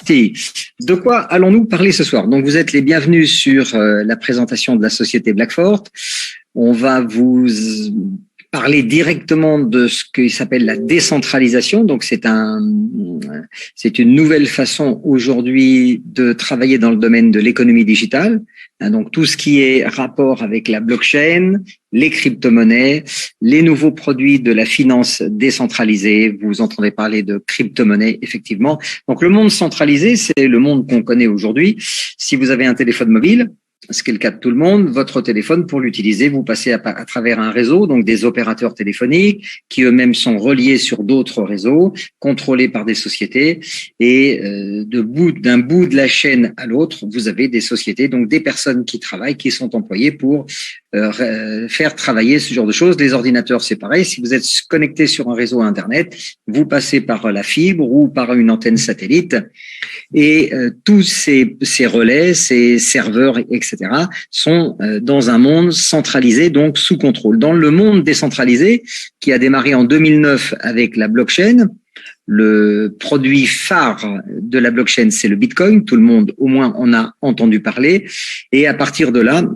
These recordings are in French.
Si. De quoi allons-nous parler ce soir? Donc, vous êtes les bienvenus sur la présentation de la société Blackfort. On va vous parler directement de ce qui s'appelle la décentralisation. Donc, c'est une nouvelle façon aujourd'hui de travailler dans le domaine de l'économie digitale. Donc, tout ce qui est rapport avec la blockchain, les crypto-monnaies, les nouveaux produits de la finance décentralisée. Vous entendez parler de crypto-monnaies, effectivement. Donc, le monde centralisé, c'est le monde qu'on connaît aujourd'hui. Si vous avez un téléphone mobile, ce qui est le cas de tout le monde, votre téléphone, pour l'utiliser, vous passez à travers un réseau, donc des opérateurs téléphoniques qui eux-mêmes sont reliés sur d'autres réseaux, contrôlés par des sociétés. Et d'un bout de la chaîne à l'autre, vous avez des sociétés, donc des personnes qui travaillent, qui sont employées pour faire travailler ce genre de choses. Les ordinateurs, c'est pareil. Si vous êtes connecté sur un réseau Internet, vous passez par la fibre ou par une antenne satellite. Et tous ces relais, ces serveurs, etc., sont dans un monde centralisé, donc sous contrôle. Dans le monde décentralisé, qui a démarré en 2009 avec la blockchain, le produit phare de la blockchain, c'est le Bitcoin. Tout le monde, au moins, en a entendu parler. Et à partir de là,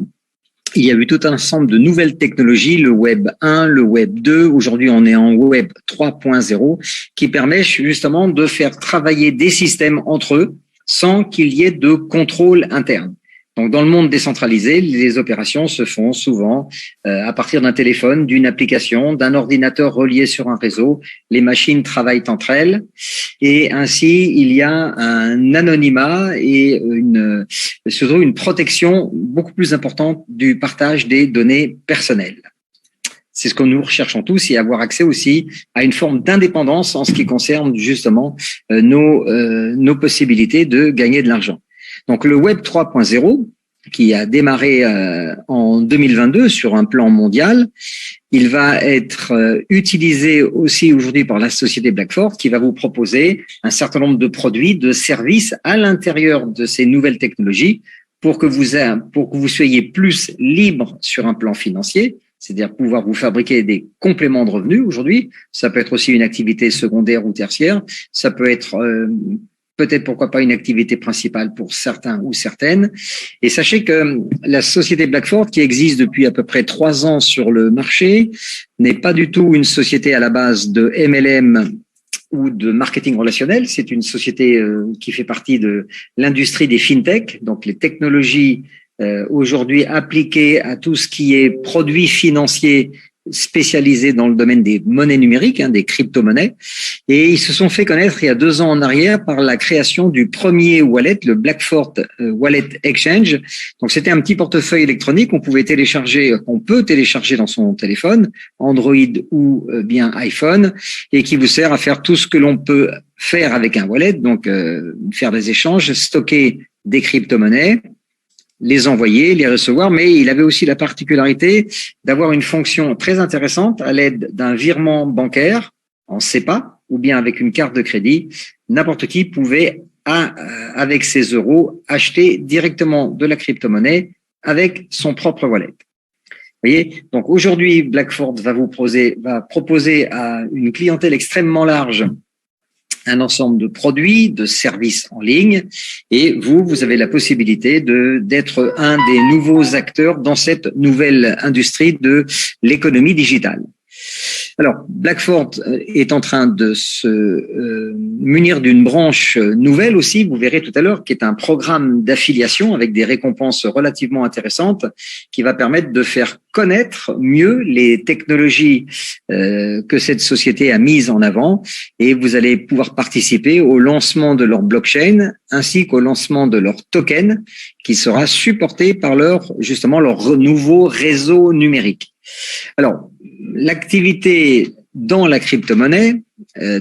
il y a eu tout un ensemble de nouvelles technologies, le Web 1, le Web 2. Aujourd'hui, on est en Web 3.0, qui permet justement de faire travailler des systèmes entre eux sans qu'il y ait de contrôle interne. Donc, dans le monde décentralisé, les opérations se font souvent à partir d'un téléphone, d'une application, d'un ordinateur relié sur un réseau. Les machines travaillent entre elles et ainsi, il y a un anonymat et surtout une protection beaucoup plus importante du partage des données personnelles. C'est ce que nous recherchons tous et avoir accès aussi à une forme d'indépendance en ce qui concerne justement nos possibilités de gagner de l'argent. Donc, le Web 3.0, qui a démarré en 2022 sur un plan mondial, il va être utilisé aussi aujourd'hui par la société Blackfort, qui va vous proposer un certain nombre de produits, de services à l'intérieur de ces nouvelles technologies pour que vous soyez plus libre sur un plan financier, c'est-à-dire pouvoir vous fabriquer des compléments de revenus aujourd'hui. Ça peut être aussi une activité secondaire ou tertiaire. Ça peut être peut-être, pourquoi pas, une activité principale pour certains ou certaines. Et sachez que la société Blackfort, qui existe depuis à peu près 3 ans sur le marché, n'est pas du tout une société à la base de MLM ou de marketing relationnel. C'est une société qui fait partie de l'industrie des fintech, donc les technologies aujourd'hui appliquées à tout ce qui est produits financiers spécialisés dans le domaine des monnaies numériques, des crypto-monnaies. Et ils se sont fait connaître il y a 2 ans en arrière par la création du premier wallet, le Blackfort Wallet Exchange. Donc, c'était un petit portefeuille électronique qu'on peut télécharger dans son téléphone, Android ou bien iPhone, et qui vous sert à faire tout ce que l'on peut faire avec un wallet, donc faire des échanges, stocker des crypto-monnaies, les envoyer, les recevoir, mais il avait aussi la particularité d'avoir une fonction très intéressante à l'aide d'un virement bancaire en SEPA ou bien avec une carte de crédit. N'importe qui pouvait, avec ses euros, acheter directement de la crypto-monnaie avec son propre wallet. Vous voyez, donc aujourd'hui, Blackfort va proposer à une clientèle extrêmement large un ensemble de produits, de services en ligne, et vous avez la possibilité d'être un des nouveaux acteurs dans cette nouvelle industrie de l'économie digitale. Alors, Blackfort est en train de se munir d'une branche nouvelle aussi, vous verrez tout à l'heure, qui est un programme d'affiliation avec des récompenses relativement intéressantes qui va permettre de faire connaître mieux les technologies que cette société a mises en avant, et vous allez pouvoir participer au lancement de leur blockchain ainsi qu'au lancement de leur token qui sera supporté par leur nouveau réseau numérique. Alors, l'activité dans la crypto-monnaie,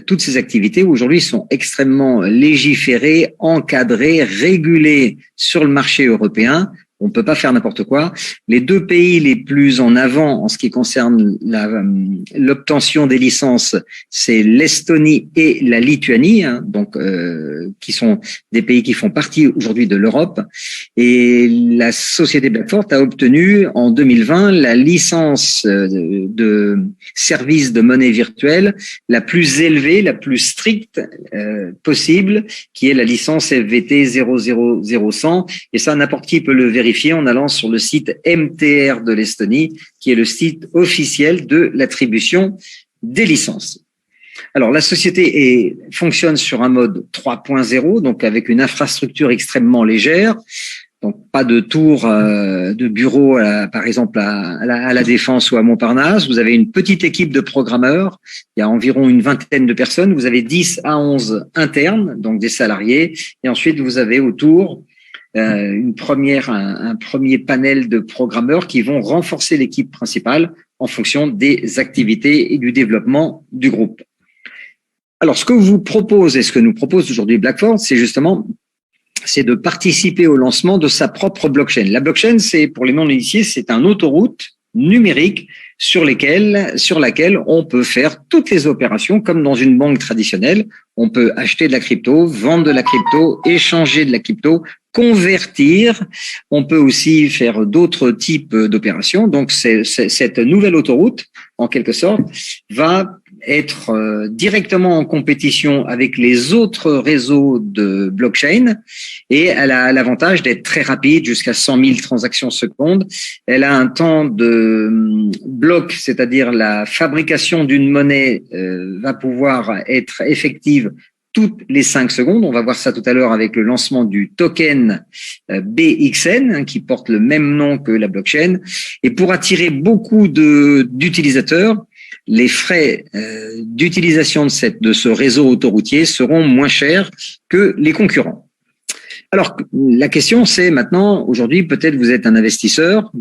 toutes ces activités aujourd'hui sont extrêmement légiférées, encadrées, régulées sur le marché européen On ne peut pas faire n'importe quoi. Les deux pays les plus en avant en ce qui concerne l'obtention des licences, c'est l'Estonie et la Lituanie, hein, donc qui sont des pays qui font partie aujourd'hui de l'Europe. Et la société Blackfort a obtenu en 2020 la licence de service de monnaie virtuelle la plus élevée, la plus stricte possible, qui est la licence FVT 0000100. Et ça, n'importe qui peut le vérifier en allant sur le site MTR de l'Estonie, qui est le site officiel de l'attribution des licences. Alors, la société fonctionne sur un mode 3.0, donc avec une infrastructure extrêmement légère. Donc, pas de tour de bureau, par exemple, à la Défense ou à Montparnasse. Vous avez une petite équipe de programmeurs. Il y a environ une vingtaine de personnes. Vous avez 10 à 11 internes, donc des salariés. Et ensuite, vous avez autour un premier panel de programmeurs qui vont renforcer l'équipe principale en fonction des activités et du développement du groupe. Alors, ce que vous propose et ce que nous propose aujourd'hui Blackfort, c'est de participer au lancement de sa propre blockchain. La blockchain, c'est, pour les non-initiés, c'est un autoroute numérique sur laquelle on peut faire toutes les opérations comme dans une banque traditionnelle. On peut acheter de la crypto, vendre de la crypto, échanger de la crypto, convertir. On peut aussi faire d'autres types d'opérations. Donc, cette nouvelle autoroute, en quelque sorte, va être directement en compétition avec les autres réseaux de blockchain et elle a l'avantage d'être très rapide, jusqu'à 100 000 transactions secondes. Elle a un temps de bloc, c'est-à-dire la fabrication d'une monnaie va pouvoir être effective toutes les 5 secondes. On va voir ça tout à l'heure avec le lancement du token BXN qui porte le même nom que la blockchain. Et pour attirer beaucoup d'utilisateurs, les frais d'utilisation de ce réseau autoroutier seront moins chers que les concurrents. Alors, la question, c'est maintenant, aujourd'hui, peut-être vous êtes un investisseur,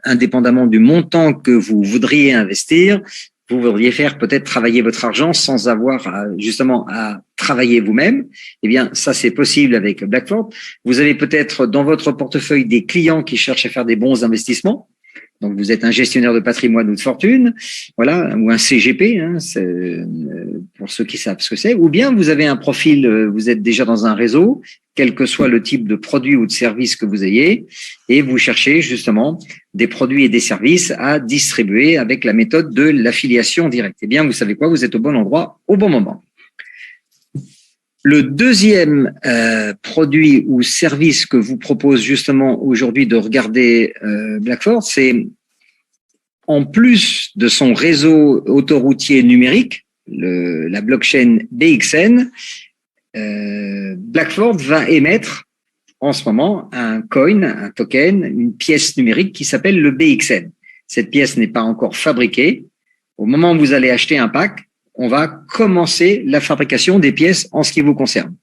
indépendamment du montant que vous voudriez investir, vous voudriez faire peut-être travailler votre argent sans avoir à travailler vous-même. Eh bien, ça, c'est possible avec Blackfort. Vous avez peut-être dans votre portefeuille des clients qui cherchent à faire des bons investissements. Donc, vous êtes un gestionnaire de patrimoine ou de fortune, voilà, ou un CGP, hein, pour ceux qui savent ce que c'est. Ou bien vous avez un profil, vous êtes déjà dans un réseau, quel que soit le type de produit ou de service que vous ayez, et vous cherchez justement des produits et des services à distribuer avec la méthode de l'affiliation directe. Eh bien, vous savez quoi, vous êtes au bon endroit, au bon moment. Le deuxième produit ou service que vous propose justement aujourd'hui de regarder Blackfort, c'est en plus de son réseau autoroutier numérique, la blockchain BXN, Blackfort va émettre en ce moment un coin, un token, une pièce numérique qui s'appelle le BXN. Cette pièce n'est pas encore fabriquée. Au moment où vous allez acheter un pack, on va commencer la fabrication des pièces en ce qui vous concerne.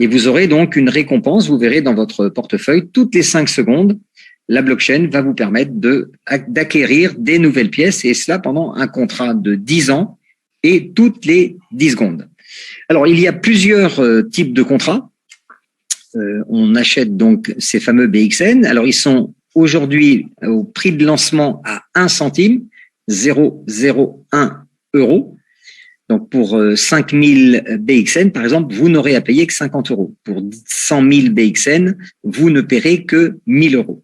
Et vous aurez donc une récompense, vous verrez dans votre portefeuille, toutes les 5 secondes, la blockchain va vous permettre d'acquérir des nouvelles pièces, et cela pendant un contrat de 10 ans et toutes les 10 secondes. Alors, il y a plusieurs types de contrats. On achète donc ces fameux BXN. Alors, ils sont aujourd'hui au prix de lancement à 1 centime, 0,01 €. Donc, pour 5000 BXN, par exemple, vous n'aurez à payer que 50 €. Pour 100 000 BXN, vous ne paierez que 1000 €.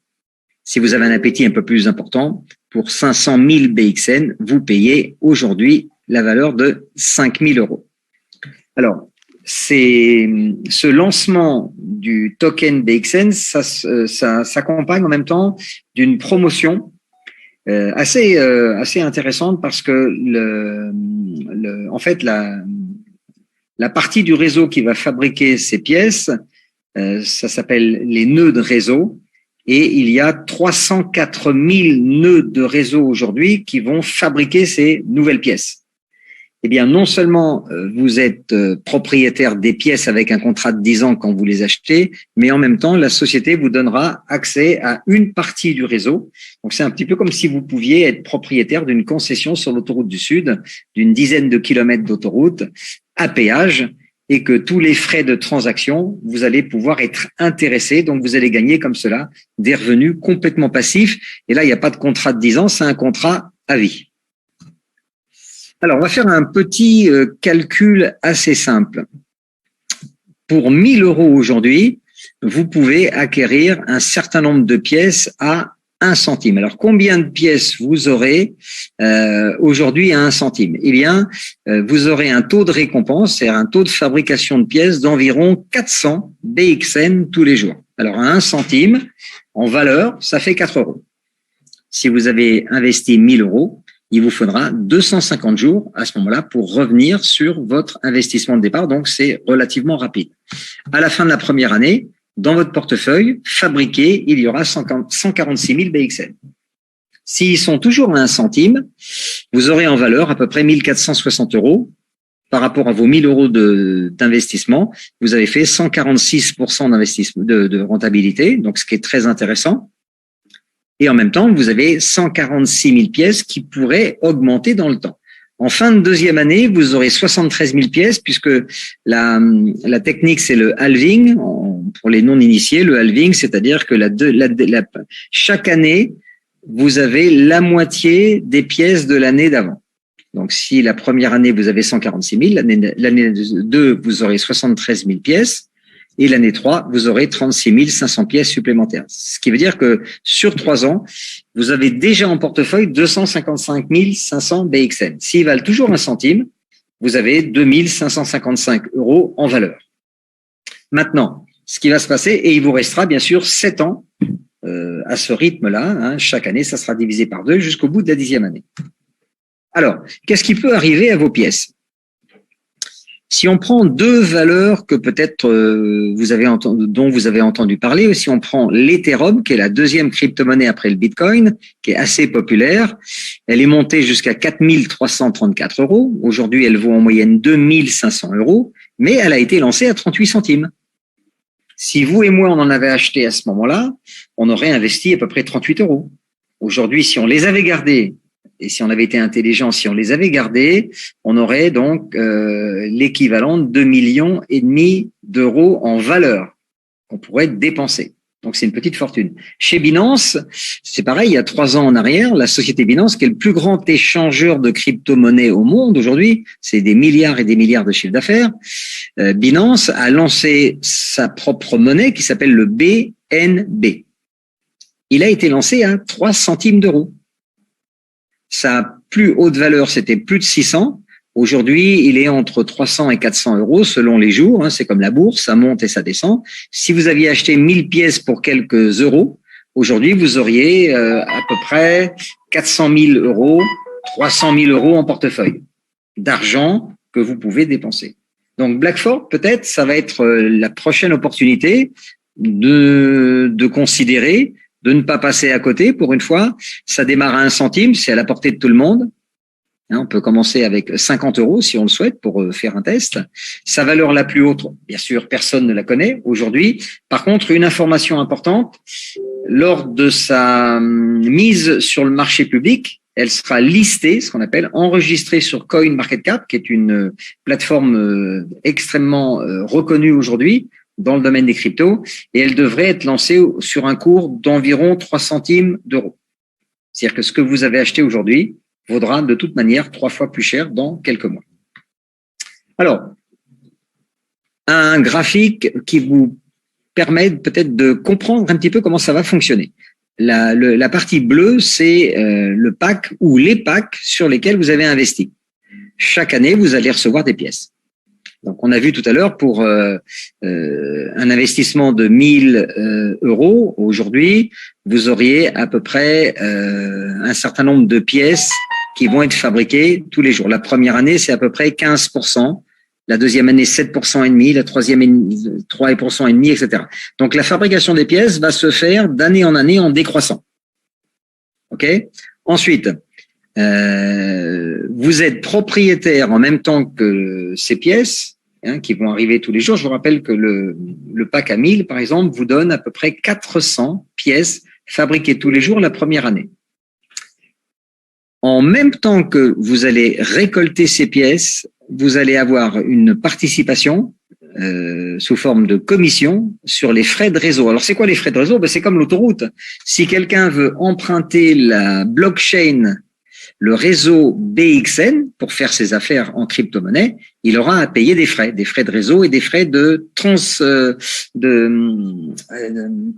Si vous avez un appétit un peu plus important, pour 500 000 BXN, vous payez aujourd'hui la valeur de 5000 €. Alors, ce lancement du token BXN, ça s'accompagne en même temps d'une promotion assez intéressante, parce que en fait la partie du réseau qui va fabriquer ces pièces, ça s'appelle les nœuds de réseau, et il y a 304 000 nœuds de réseau aujourd'hui qui vont fabriquer ces nouvelles pièces. Eh bien, non seulement vous êtes propriétaire des pièces avec un contrat de 10 ans quand vous les achetez, mais en même temps, la société vous donnera accès à une partie du réseau. Donc, c'est un petit peu comme si vous pouviez être propriétaire d'une concession sur l'autoroute du Sud, d'une dizaine de kilomètres d'autoroute à péage. et que tous les frais de transaction, vous allez pouvoir être intéressé. Donc, vous allez gagner comme cela des revenus complètement passifs. Et là, il n'y a pas de contrat de 10 ans, c'est un contrat à vie. Alors, on va faire un petit calcul assez simple. Pour 1 000 € aujourd'hui, vous pouvez acquérir un certain nombre de pièces à 1 centime. Alors, combien de pièces vous aurez aujourd'hui à 1 centime? Eh bien, vous aurez un taux de récompense, c'est-à-dire un taux de fabrication de pièces d'environ 400 BXN tous les jours. Alors, à 1 centime, en valeur, ça fait 4 €. Si vous avez investi 1 000 €, il vous faudra 250 jours à ce moment-là pour revenir sur votre investissement de départ. Donc, c'est relativement rapide. À la fin de la première année, dans votre portefeuille fabriqué, il y aura 146 000 BXN. S'ils sont toujours à 1 centime, vous aurez en valeur à peu près 1 460 € par rapport à vos 1 000 € d'investissement. Vous avez fait 146% d'investissement de rentabilité, donc ce qui est très intéressant. Et en même temps, vous avez 146 000 pièces qui pourraient augmenter dans le temps. En fin de deuxième année, vous aurez 73 000 pièces puisque la technique, c'est le halving. Pour les non-initiés, le halving, c'est-à-dire que chaque année, vous avez la moitié des pièces de l'année d'avant. Donc, si la première année, vous avez 146 000, l'année 2, vous aurez 73 000 pièces. Et l'année 3, vous aurez 36 500 pièces supplémentaires. Ce qui veut dire que sur 3 ans, vous avez déjà en portefeuille 255 500 BXN. S'ils valent toujours 1 centime, vous avez 2 555 € en valeur. Maintenant, ce qui va se passer, et il vous restera bien sûr 7 ans à ce rythme-là. Hein, chaque année, ça sera divisé par 2 jusqu'au bout de la 10e année. Alors, qu'est-ce qui peut arriver à vos pièces ? Si on prend 2 valeurs que peut-être dont vous avez entendu parler, si on prend l'Ethereum, qui est la deuxième crypto-monnaie après le Bitcoin, qui est assez populaire, elle est montée jusqu'à 4 334 €. Aujourd'hui, elle vaut en moyenne 2 500 €, mais elle a été lancée à 38 centimes. Si vous et moi, on en avait acheté à ce moment-là, on aurait investi à peu près 38 €. Aujourd'hui, si on les avait gardés, et si on avait été intelligent, si on les avait gardés, on aurait donc l'équivalent de 2,5 millions d'euros en valeur qu'on pourrait dépenser. Donc, c'est une petite fortune. Chez Binance, c'est pareil, il y a 3 ans en arrière, la société Binance, qui est le plus grand échangeur de crypto-monnaies au monde aujourd'hui, c'est des milliards et des milliards de chiffre d'affaires, Binance a lancé sa propre monnaie qui s'appelle le BNB. Il a été lancé à 3 centimes d'euros. Sa plus haute valeur, c'était plus de 600. Aujourd'hui, il est entre 300 et 400 € selon les jours. Hein, c'est comme la bourse, ça monte et ça descend. Si vous aviez acheté 1000 pièces pour quelques euros, aujourd'hui, vous auriez à peu près 400 000 €, 300 000 € en portefeuille d'argent que vous pouvez dépenser. Donc, Blackford, peut-être, ça va être la prochaine opportunité de considérer, de ne pas passer à côté pour une fois. Ça démarre à 1 centime, c'est à la portée de tout le monde. On peut commencer avec 50 € si on le souhaite pour faire un test. Sa valeur la plus haute, bien sûr, personne ne la connaît aujourd'hui. Par contre, une information importante, lors de sa mise sur le marché public, elle sera listée, ce qu'on appelle enregistrée sur CoinMarketCap, qui est une plateforme extrêmement reconnue aujourd'hui dans le domaine des cryptos, et elle devrait être lancée sur un cours d'environ 3 centimes d'euros. C'est-à-dire que ce que vous avez acheté aujourd'hui vaudra de toute manière 3 fois plus cher dans quelques mois. Alors, un graphique qui vous permet peut-être de comprendre un petit peu comment ça va fonctionner. La partie bleue, c'est le pack ou les packs sur lesquels vous avez investi. Chaque année, vous allez recevoir des pièces. Donc, on a vu tout à l'heure pour un investissement de 1 000 €, aujourd'hui, vous auriez à peu près un certain nombre de pièces qui vont être fabriquées tous les jours. La première année, c'est à peu près 15%. La deuxième année, 7,5%, la troisième année, 3,5%, etc. Donc, la fabrication des pièces va se faire d'année en année en décroissant. OK? Ensuite, vous êtes propriétaire en même temps que ces pièces qui vont arriver tous les jours. Je vous rappelle que le pack à 1000, par exemple, vous donne à peu près 400 pièces fabriquées tous les jours la première année. En même temps que vous allez récolter ces pièces, vous allez avoir une participation sous forme de commission sur les frais de réseau. Alors, c'est quoi les frais de réseau? C'est comme l'autoroute. Si quelqu'un veut emprunter la blockchain, le réseau BXN, pour faire ses affaires en crypto-monnaie, il aura à payer des frais de réseau et des frais comment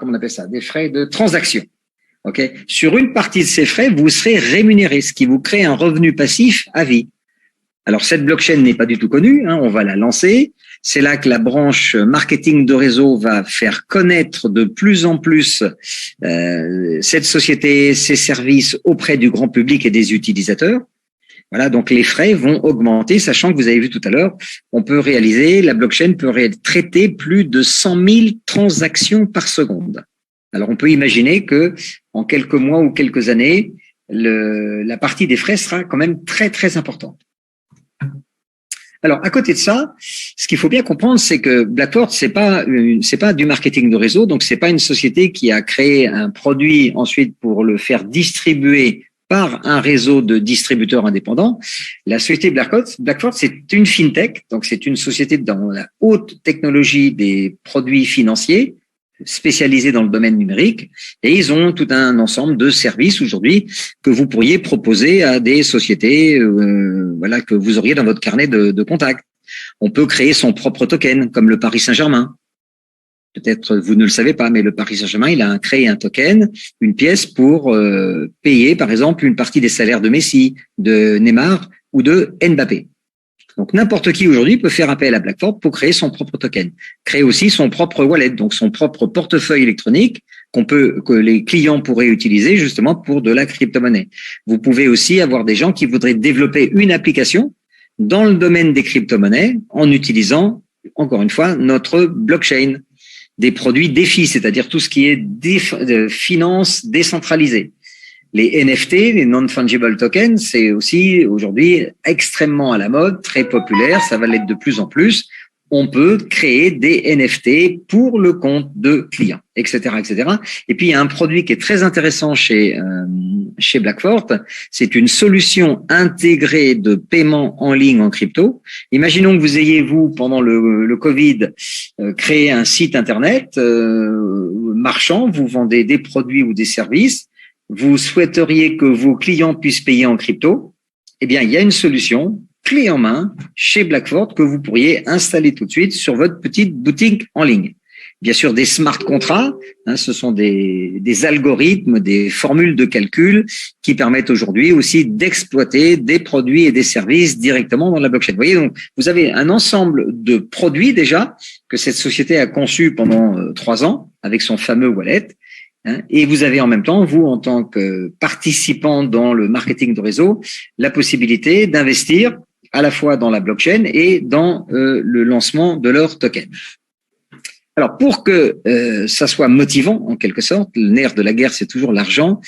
on appelle ça? Des frais de transaction. Ok. Sur une partie de ces frais, vous serez rémunéré, ce qui vous crée un revenu passif à vie. Alors, cette blockchain n'est pas du tout connue, on va la lancer. C'est là que la branche marketing de réseau va faire connaître de plus en plus cette société, ses services auprès du grand public et des utilisateurs. Voilà, donc les frais vont augmenter, sachant que vous avez vu tout à l'heure, la blockchain peut traiter plus de 100 000 transactions par seconde. Alors, on peut imaginer que en quelques mois ou quelques années, la partie des frais sera quand même très, très importante. Alors, à côté de ça, ce qu'il faut bien comprendre, c'est que Blackfort, c'est pas du marketing de réseau, donc c'est pas une société qui a créé un produit ensuite pour le faire distribuer par un réseau de distributeurs indépendants. La société Blackfort, c'est une fintech, donc c'est une société dans la haute technologie des produits financiers, spécialisés dans le domaine numérique, et ils ont tout un ensemble de services aujourd'hui que vous pourriez proposer à des sociétés que vous auriez dans votre carnet de contacts. On peut créer son propre token, comme le Paris Saint-Germain. Peut-être vous ne le savez pas, mais le Paris Saint-Germain, il a créé un token, une pièce pour payer, par exemple, une partie des salaires de Messi, de Neymar ou de Mbappé. Donc, n'importe qui aujourd'hui peut faire appel à Blackfort pour créer son propre token. Créer aussi son propre wallet, donc son propre portefeuille électronique que les clients pourraient utiliser justement pour de la crypto-monnaie. Vous pouvez aussi avoir des gens qui voudraient développer une application dans le domaine des crypto-monnaies en utilisant, encore une fois, notre blockchain. Des produits DeFi, c'est-à-dire tout ce qui est finance décentralisée. Les NFT, les non-fungible tokens, c'est aussi aujourd'hui extrêmement à la mode, très populaire, ça va l'être de plus en plus. On peut créer des NFT pour le compte de clients, etc., etc. Et puis, il y a un produit qui est très intéressant chez Blackfort. C'est une solution intégrée de paiement en ligne en crypto. Imaginons que vous ayez, pendant le Covid, créé un site Internet marchand, vous vendez des produits ou des services. Vous souhaiteriez que vos clients puissent payer en crypto, eh bien, il y a une solution clé en main chez Blackfort que vous pourriez installer tout de suite sur votre petite boutique en ligne. Bien sûr, des smart contrats, ce sont des algorithmes, des formules de calcul qui permettent aujourd'hui aussi d'exploiter des produits et des services directement dans la blockchain. Vous voyez, donc, vous avez un ensemble de produits déjà que cette société a conçu pendant 3 ans avec son fameux wallet. Et vous avez en même temps, vous, en tant que participant dans le marketing de réseau, la possibilité d'investir à la fois dans la blockchain et dans le lancement de leur token. Alors, pour que ça soit motivant, en quelque sorte, le nerf de la guerre, c'est toujours l'argent,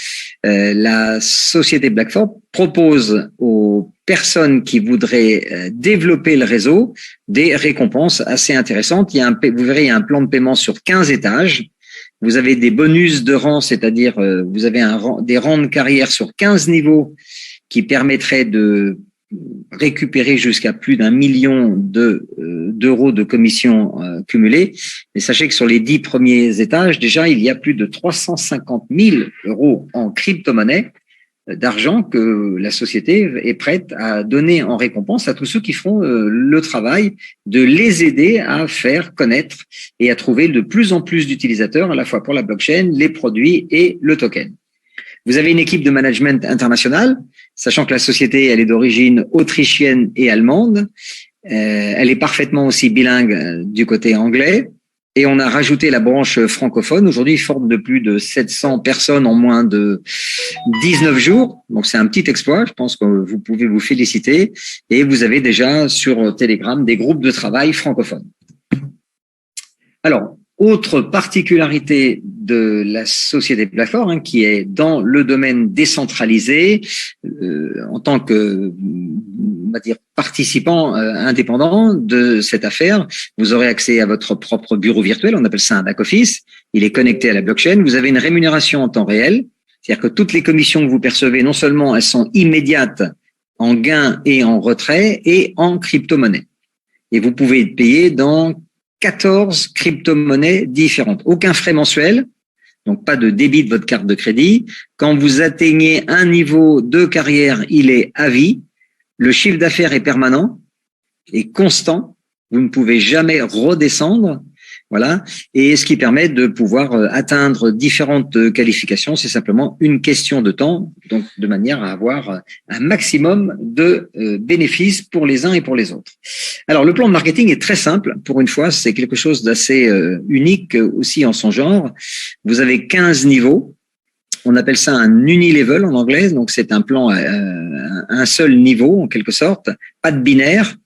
la société Blackfort propose aux personnes qui voudraient développer le réseau des récompenses assez intéressantes. Vous verrez, il y a un plan de paiement sur 15 étages. Vous avez des bonus de rang, c'est-à-dire vous avez des rangs de carrière sur 15 niveaux qui permettraient de récupérer jusqu'à plus d'1 million d'euros de commissions cumulées. Mais sachez que sur les 10 premiers étages, déjà, il y a plus de 350 000 euros en crypto-monnaie d'argent que la société est prête à donner en récompense à tous ceux qui font le travail de les aider à faire connaître et à trouver de plus en plus d'utilisateurs à la fois pour la blockchain, les produits et le token. Vous avez une équipe de management internationale, sachant que la société, elle est d'origine autrichienne et allemande. Elle est parfaitement aussi bilingue du côté anglais. Et on a rajouté la branche francophone. Aujourd'hui, ils forment de plus de 700 personnes en moins de 19 jours. Donc, c'est un petit exploit. Je pense que vous pouvez vous féliciter. Et vous avez déjà sur Telegram des groupes de travail francophones. Alors, autre particularité de la société Blackfort, qui est dans le domaine décentralisé, en tant que, on va dire, participant indépendant de cette affaire, vous aurez accès à votre propre bureau virtuel, on appelle ça un back-office, il est connecté à la blockchain, vous avez une rémunération en temps réel, c'est-à-dire que toutes les commissions que vous percevez, non seulement elles sont immédiates en gain et en retrait et en crypto-monnaie. Et vous pouvez être payé dans 14 crypto-monnaies différentes. Aucun frais mensuel, donc pas de débit de votre carte de crédit. Quand vous atteignez un niveau de carrière, il est à vie. Le chiffre d'affaires est permanent et constant. Vous ne pouvez jamais redescendre. Voilà. Et ce qui permet de pouvoir atteindre différentes qualifications, c'est simplement une question de temps, donc de manière à avoir un maximum de bénéfices pour les uns et pour les autres. Alors, le plan de marketing est très simple. Pour une fois, c'est quelque chose d'assez unique aussi en son genre. Vous avez 15 niveaux. On appelle ça un unilevel en anglais. Donc, c'est un plan à un seul niveau, en quelque sorte. Pas de binaire.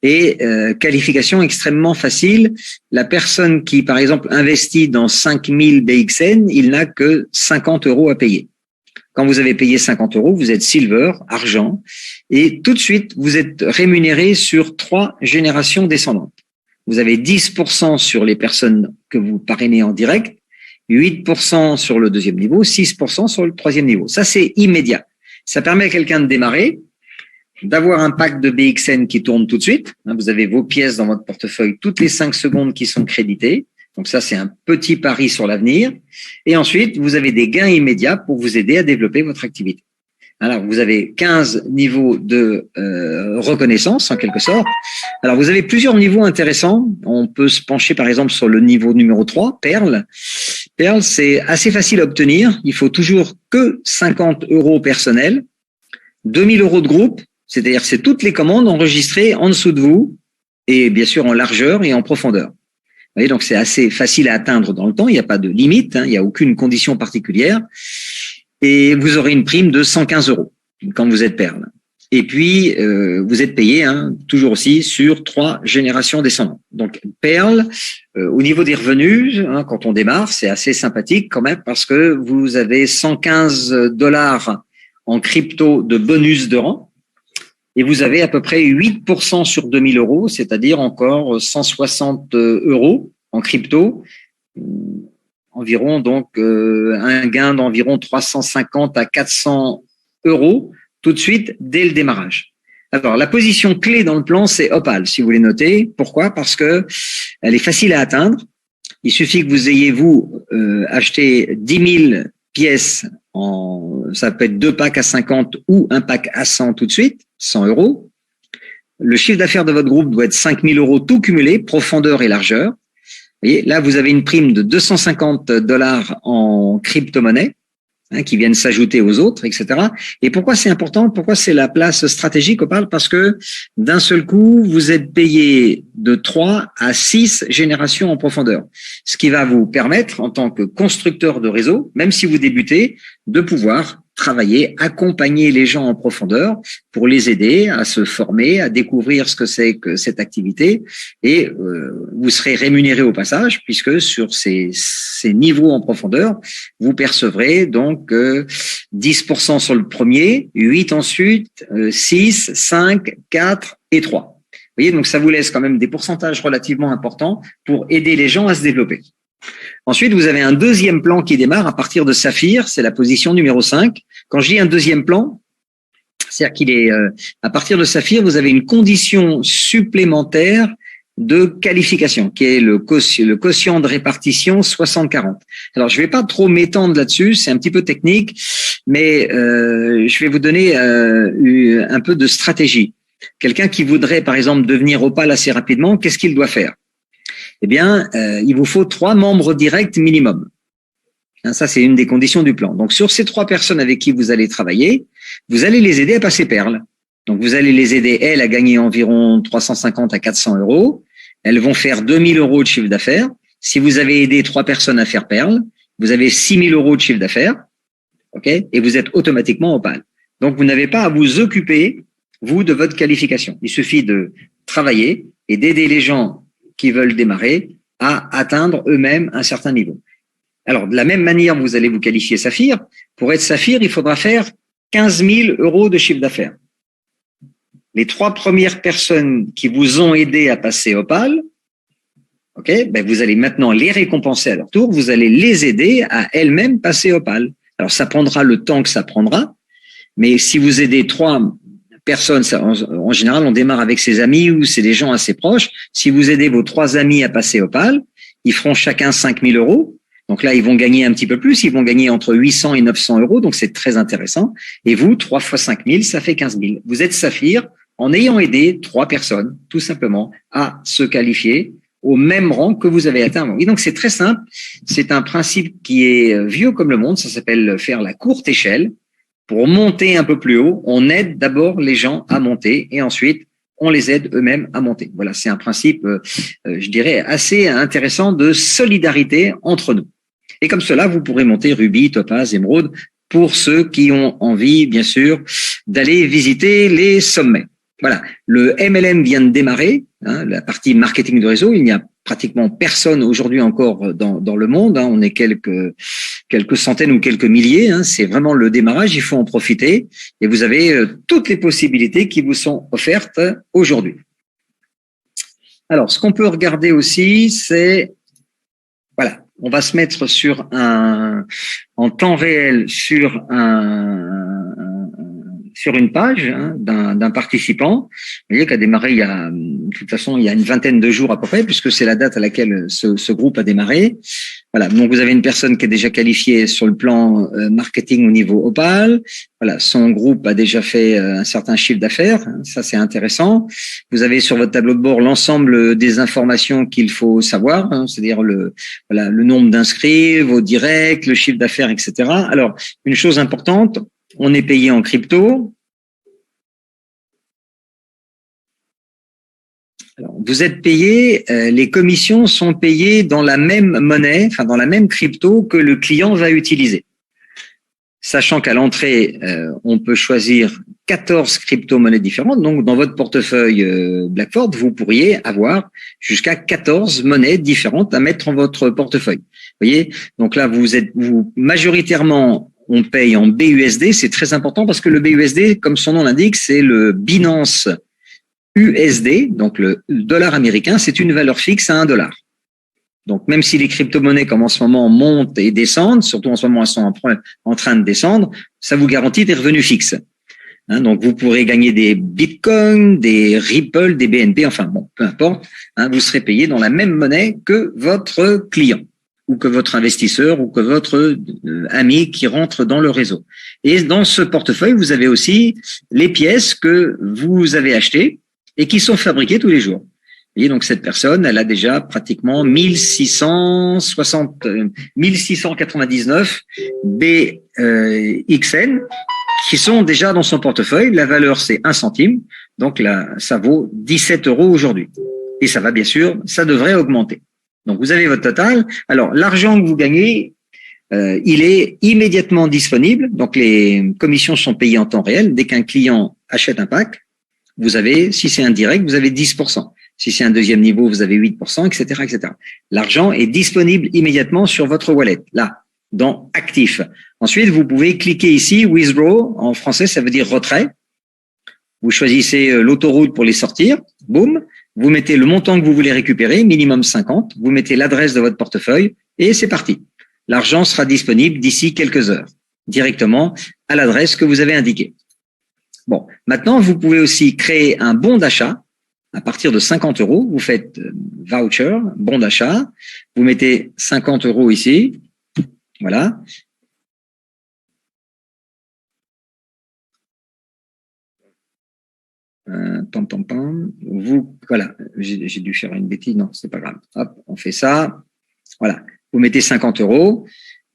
Et qualification extrêmement facile. La personne qui, par exemple, investit dans 5000 BXN, il n'a que 50 € à payer. Quand vous avez payé 50 €, vous êtes silver, argent, et tout de suite, vous êtes rémunéré sur 3 générations descendantes. Vous avez 10% sur les personnes que vous parrainez en direct, 8% sur le deuxième niveau, 6% sur le troisième niveau. Ça, c'est immédiat. Ça permet à quelqu'un de démarrer, d'avoir un pack de BXN qui tourne tout de suite. Vous avez vos pièces dans votre portefeuille toutes les 5 secondes qui sont créditées. Donc ça, c'est un petit pari sur l'avenir. Et ensuite, vous avez des gains immédiats pour vous aider à développer votre activité. Alors, vous avez 15 niveaux de reconnaissance, en quelque sorte. Alors, vous avez plusieurs niveaux intéressants. On peut se pencher, par exemple, sur le niveau numéro 3, Perle. Perle, c'est assez facile à obtenir. Il faut toujours que 50 € personnels, 2000 € de groupe. C'est-à-dire, c'est toutes les commandes enregistrées en dessous de vous et bien sûr en largeur et en profondeur. Vous voyez, donc c'est assez facile à atteindre dans le temps. Il n'y a pas de limite, il n'y a aucune condition particulière. Et vous aurez une prime de 115 € quand vous êtes Perle. Et puis, vous êtes payé toujours aussi sur 3 générations descendantes. Donc, Perle, au niveau des revenus, quand on démarre, c'est assez sympathique quand même parce que vous avez 115 $ en crypto de bonus de rang. Et vous avez à peu près 8% sur 2000 €, c'est-à-dire encore 160 € en crypto, environ donc un gain d'environ 350 à 400 € tout de suite dès le démarrage. Alors la position clé dans le plan, c'est Opal, si vous voulez noter. Pourquoi? Parce que elle est facile à atteindre. Il suffit que vous ayez acheté 10 000 pièces ça peut être 2 packs à 50 ou un pack à 100 tout de suite, 100 €. Le chiffre d'affaires de votre groupe doit être 5000 € tout cumulé, profondeur et largeur. Vous voyez, là, vous avez une prime de 250 $ en crypto-monnaie qui viennent s'ajouter aux autres, etc. Et pourquoi c'est important? Pourquoi c'est la place stratégique, on parle? Parce que d'un seul coup, vous êtes payé de 3 à 6 générations en profondeur. Ce qui va vous permettre, en tant que constructeur de réseau, même si vous débutez, de pouvoir travailler, accompagner les gens en profondeur pour les aider à se former, à découvrir ce que c'est que cette activité et vous serez rémunéré au passage puisque sur ces niveaux en profondeur, vous percevrez donc 10% sur le premier, 8 ensuite, 6, 5, 4 et 3. Vous voyez, donc ça vous laisse quand même des pourcentages relativement importants pour aider les gens à se développer. Ensuite, vous avez un deuxième plan qui démarre à partir de Saphir, c'est la position numéro 5. Quand je dis un deuxième plan, c'est-à-dire qu'il est à partir de Saphir, vous avez une condition supplémentaire de qualification, qui est le quotient de répartition 60-40. Alors, je vais pas trop m'étendre là-dessus, c'est un petit peu technique, mais je vais vous donner un peu de stratégie. Quelqu'un qui voudrait, par exemple, devenir Opal assez rapidement, qu'est-ce qu'il doit faire? Eh bien, il vous faut 3 membres directs minimum. Ça, c'est une des conditions du plan. Donc, sur ces 3 personnes avec qui vous allez travailler, vous allez les aider à passer Perle. Donc, vous allez les aider, elles, à gagner environ 350 à 400 €. Elles vont faire 2000 € de chiffre d'affaires. Si vous avez aidé 3 personnes à faire Perle, vous avez 6000 € de chiffre d'affaires. OK? Et vous êtes automatiquement Opal. Donc, vous n'avez pas à vous occuper, vous, de votre qualification. Il suffit de travailler et d'aider les gens qui veulent démarrer à atteindre eux-mêmes un certain niveau. Alors, de la même manière, vous allez vous qualifier Saphir. Pour être Saphir, il faudra faire 15 000 € de chiffre d'affaires. Les 3 premières personnes qui vous ont aidé à passer Opal, ok, ben vous allez maintenant les récompenser à leur tour. Vous allez les aider à elles-mêmes passer Opal. Alors, ça prendra le temps que ça prendra, mais si vous aidez 3 personne. En général, on démarre avec ses amis ou c'est des gens assez proches. Si vous aidez vos 3 amis à passer Opal, ils feront chacun 5 000 euros. Donc là, ils vont gagner un petit peu plus. Ils vont gagner entre 800 et 900 euros. Donc, c'est très intéressant. Et vous, 3 fois 5 000, ça fait 15 000. Vous êtes Saphir en ayant aidé 3 personnes, tout simplement, à se qualifier au même rang que vous avez atteint. Et donc, c'est très simple. C'est un principe qui est vieux comme le monde. Ça s'appelle faire la courte échelle. Pour monter un peu plus haut, on aide d'abord les gens à monter et ensuite, on les aide eux-mêmes à monter. Voilà, c'est un principe, je dirais, assez intéressant de solidarité entre nous. Et comme cela, vous pourrez monter Ruby, Topaz, Émeraude pour ceux qui ont envie, bien sûr, d'aller visiter les sommets. Voilà, le MLM vient de démarrer, hein, la partie marketing de réseau. Il n'y a pratiquement personne aujourd'hui encore dans le monde. Hein, on est quelques centaines ou quelques milliers. Hein, c'est vraiment le démarrage. Il faut en profiter. Et vous avez toutes les possibilités qui vous sont offertes aujourd'hui. Alors, ce qu'on peut regarder aussi, c'est voilà, on va se mettre en temps réel sur une page hein, d'un participant. Vous voyez qu'a démarré de toute façon, il y a une vingtaine de jours à peu près, puisque c'est la date à laquelle ce groupe a démarré. Voilà. Donc, vous avez une personne qui est déjà qualifiée sur le plan marketing au niveau Opal. Voilà. Son groupe a déjà fait un certain chiffre d'affaires. Ça, c'est intéressant. Vous avez sur votre tableau de bord l'ensemble des informations qu'il faut savoir, hein, c'est-à-dire le nombre d'inscrits, vos directs, le chiffre d'affaires, etc. Alors, une chose importante, on est payé en crypto. Alors, vous êtes payé, les commissions sont payées dans la même monnaie, enfin dans la même crypto que le client va utiliser. Sachant qu'à l'entrée, on peut choisir 14 crypto-monnaies différentes. Donc, dans votre portefeuille Blackford, vous pourriez avoir jusqu'à 14 monnaies différentes à mettre en votre portefeuille. Vous voyez? Donc là, vous majoritairement, on paye en BUSD. C'est très important parce que le BUSD, comme son nom l'indique, c'est le Binance USD, donc le dollar américain. C'est une valeur fixe à $1. Donc, même si les crypto-monnaies, comme en ce moment, montent et descendent, surtout en ce moment, elles sont en train de descendre, ça vous garantit des revenus fixes. Hein, donc, vous pourrez gagner des bitcoins, des Ripple, des BNB, enfin bon, peu importe. Hein, vous serez payé dans la même monnaie que votre client ou que votre investisseur ou que votre ami qui rentre dans le réseau. Et dans ce portefeuille, vous avez aussi les pièces que vous avez achetées et qui sont fabriquées tous les jours. Vous voyez, donc cette personne, elle a déjà pratiquement 1699 BXN qui sont déjà dans son portefeuille. La valeur, c'est 1 centime. Donc là, ça vaut 17 € aujourd'hui. Et ça va, bien sûr, ça devrait augmenter. Donc, vous avez votre total. Alors, l'argent que vous gagnez, il est immédiatement disponible. Donc, les commissions sont payées en temps réel. Dès qu'un client achète un pack, vous avez, si c'est un direct, vous avez 10%. Si c'est un deuxième niveau, vous avez 8%, etc., etc. L'argent est disponible immédiatement sur votre wallet, là, dans Actif. Ensuite, vous pouvez cliquer ici, Withdraw. En français, ça veut dire retrait. Vous choisissez l'autoroute pour les sortir. Boum. Vous mettez le montant que vous voulez récupérer, minimum 50. Vous mettez l'adresse de votre portefeuille et c'est parti. L'argent sera disponible d'ici quelques heures, directement à l'adresse que vous avez indiquée. Bon, maintenant, vous pouvez aussi créer un bon d'achat à partir de 50 €. Vous faites voucher, bon d'achat. Vous mettez 50 € ici. Voilà. Vous, voilà, j'ai dû faire une bêtise, non, c'est pas grave. Hop, on fait ça. Voilà. Vous mettez 50 €.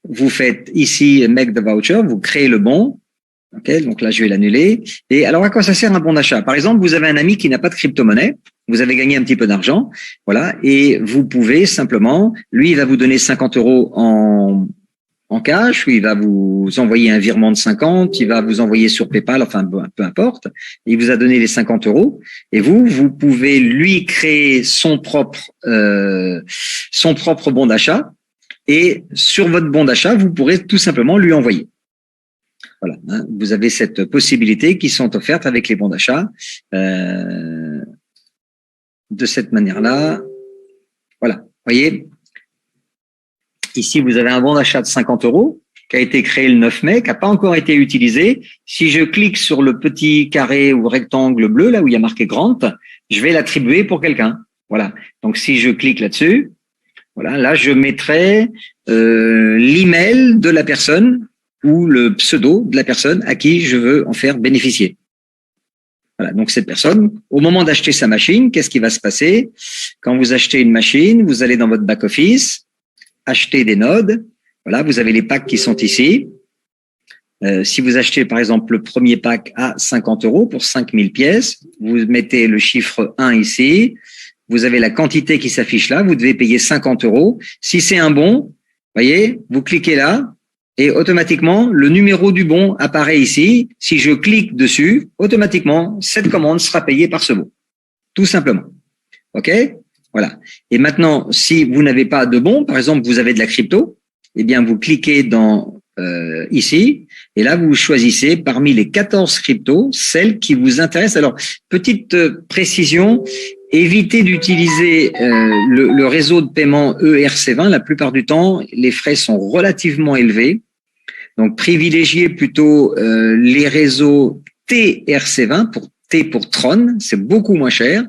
Vous faites ici make the voucher. Vous créez le bon. Ok, donc là, je vais l'annuler. Et alors, à quoi ça sert un bon d'achat? Par exemple, vous avez un ami qui n'a pas de crypto-monnaie. Vous avez gagné un petit peu d'argent. Voilà. Et vous pouvez simplement, lui, il va vous donner 50 € en cash, ou il va vous envoyer un virement de 50, il va vous envoyer sur PayPal, enfin peu importe. Il vous a donné les 50 € et vous pouvez lui créer son propre bon d'achat et sur votre bon d'achat, vous pourrez tout simplement lui envoyer. Voilà, hein, vous avez cette possibilité qui sont offertes avec les bons d'achat de cette manière-là. Voilà, voyez. Ici, vous avez un bon d'achat de 50 €. qui a été créé le 9 mai, qui n'a pas encore été utilisé. Si je clique sur le petit carré ou rectangle bleu, là où il y a marqué Grant, je vais l'attribuer pour quelqu'un. Voilà. Donc, si je clique là-dessus, voilà, là, je mettrai l'email de la personne ou le pseudo de la personne à qui je veux en faire bénéficier. Voilà, donc cette personne, au moment d'acheter sa machine, qu'est-ce qui va se passer? Quand vous achetez une machine, vous allez dans votre back-office, acheter des nodes. Voilà, vous avez les packs qui sont ici. Si vous achetez, par exemple, le premier pack à 50 € pour 5000 pièces, vous mettez le chiffre 1 ici. Vous avez la quantité qui s'affiche là. Vous devez payer 50 €. Si c'est un bon, voyez, vous cliquez là. Et automatiquement, le numéro du bon apparaît ici. Si je clique dessus, automatiquement, cette commande sera payée par ce bon. Tout simplement. OK? Voilà. Et maintenant, si vous n'avez pas de bon, par exemple, vous avez de la crypto, eh bien, vous cliquez dans ici. Et là, vous choisissez parmi les 14 cryptos, celle qui vous intéresse. Alors, petite précision, évitez d'utiliser le réseau de paiement ERC20. La plupart du temps, les frais sont relativement élevés. Donc, privilégiez plutôt les réseaux TRC20 pour T pour Tron, c'est beaucoup moins cher.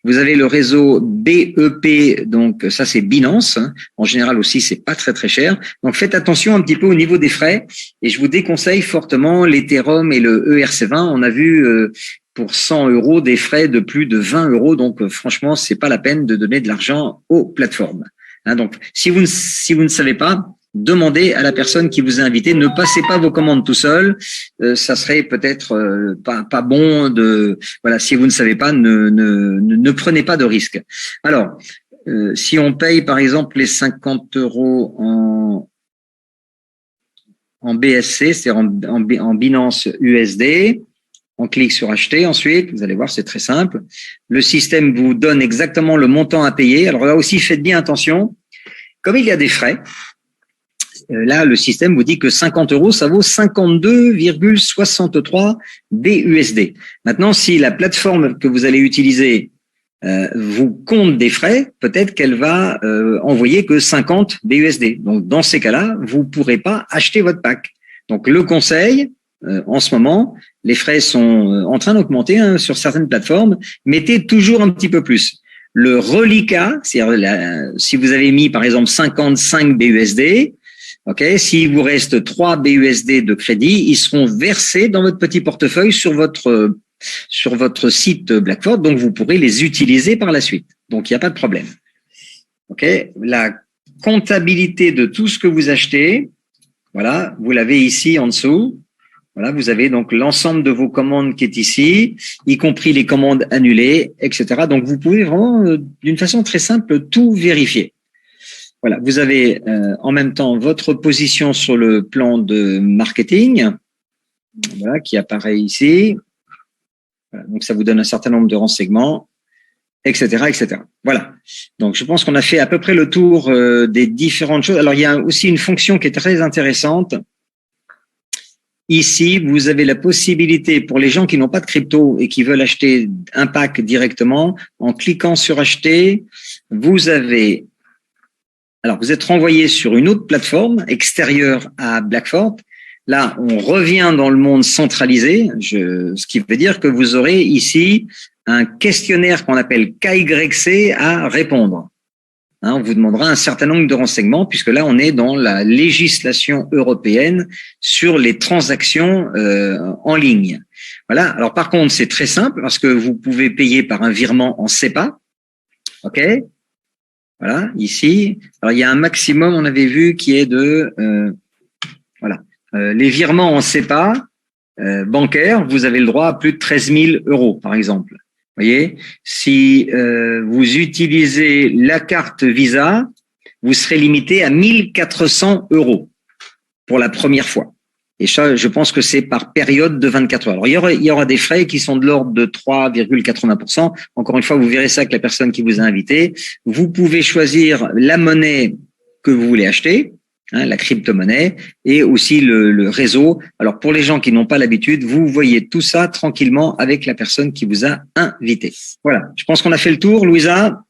Vous avez le réseau BEP, donc ça c'est Binance. En général aussi, c'est pas très très cher. Donc, faites attention un petit peu au niveau des frais. Et je vous déconseille fortement l'Ethereum et le ERC20. On a vu pour 100 € des frais de plus de 20 €. Donc, franchement, c'est pas la peine de donner de l'argent aux plateformes. Donc, si vous ne savez pas, demandez à la personne qui vous a invité. Ne passez pas vos commandes tout seul. Ça serait peut-être pas bon de. Voilà, si vous ne savez pas, ne prenez pas de risque. Alors, si on paye par exemple les 50 € en BSC, c'est-à-dire en Binance USD. On clique sur acheter ensuite, vous allez voir, c'est très simple. Le système vous donne exactement le montant à payer. Alors là aussi, faites bien attention. Comme il y a des frais, là, le système vous dit que 50 €, ça vaut 52,63 BUSD. Maintenant, si la plateforme que vous allez utiliser vous compte des frais, peut-être qu'elle va envoyer que 50 BUSD. Donc, dans ces cas-là, vous ne pourrez pas acheter votre pack. Donc, le conseil, en ce moment, les frais sont en train d'augmenter sur certaines plateformes. Mettez toujours un petit peu plus. Le reliquat, c'est-à-dire si vous avez mis par exemple 55 BUSD, ok, s'il vous reste 3 BUSD de crédit, ils seront versés dans votre petit portefeuille sur votre site Blackfort, donc vous pourrez les utiliser par la suite. Donc il n'y a pas de problème. Ok, la comptabilité de tout ce que vous achetez, voilà, vous l'avez ici en dessous. Voilà, vous avez donc l'ensemble de vos commandes qui est ici, y compris les commandes annulées, etc. Donc, vous pouvez vraiment, d'une façon très simple, tout vérifier. Voilà, vous avez en même temps votre position sur le plan de marketing, voilà, qui apparaît ici. Voilà, donc, ça vous donne un certain nombre de renseignements, etc., etc. Voilà. Donc, je pense qu'on a fait à peu près le tour des différentes choses. Alors, il y a aussi une fonction qui est très intéressante. Ici, vous avez la possibilité pour les gens qui n'ont pas de crypto et qui veulent acheter un pack directement, en cliquant sur acheter, vous êtes renvoyé sur une autre plateforme extérieure à Blackfort. Là, on revient dans le monde centralisé, ce qui veut dire que vous aurez ici un questionnaire qu'on appelle KYC à répondre. On vous demandera un certain nombre de renseignements puisque là, on est dans la législation européenne sur les transactions en ligne. Voilà. Alors, par contre, c'est très simple parce que vous pouvez payer par un virement en SEPA. OK? Voilà, ici. Alors, il y a un maximum, on avait vu, qui est de… les virements en SEPA bancaires, vous avez le droit à plus de 13 000 €, par exemple. Voyez, si vous utilisez la carte Visa, vous serez limité à 1 400 € pour la première fois. Et ça, je pense que c'est par période de 24 heures. Alors, il y aura des frais qui sont de l'ordre de 3,80%. Encore une fois, vous verrez ça avec la personne qui vous a invité. Vous pouvez choisir la monnaie que vous voulez acheter, la crypto-monnaie, et aussi le réseau. Alors, pour les gens qui n'ont pas l'habitude, vous voyez tout ça tranquillement avec la personne qui vous a invité. Voilà, je pense qu'on a fait le tour. Louisa,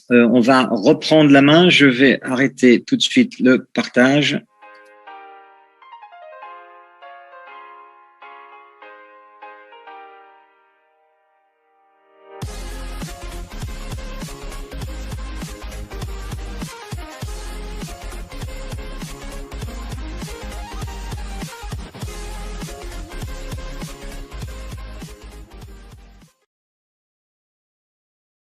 on va reprendre la main. Je vais arrêter tout de suite le partage.